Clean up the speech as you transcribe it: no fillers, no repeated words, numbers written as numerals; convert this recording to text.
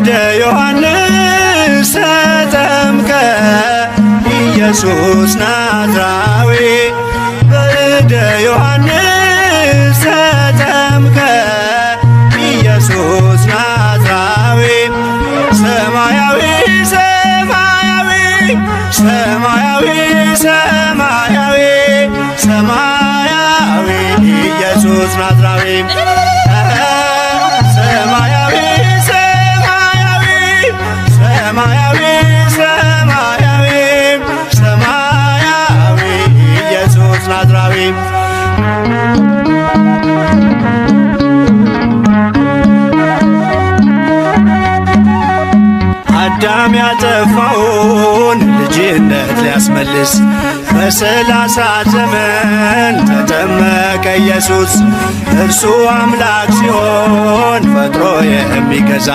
በእደ ዮሐንስ ተጠምቀ ኢየሱስ ናዝራዊ በእደ ዮሐንስ ተጠምቀ ኢየሱስ ናዝራዊ ሰማያዊ ሰማያዊ ሰማያዊ ሰማያዊ ሰማያዊ ኢየሱስ ናዝራዊ ሰማያዊ ሰማያዊ ሰማያዊ ሰማያዊ ሰማያዊ ኢየሱስ ናዝራዊ አዳም ያጠፋውን ልጅነት ሊያስመልስ በ30 ዘመን ተጠመቀ ኢየሱስ። እርሱ አምላክ ሲሆን ፈጥሮ የሚገዛ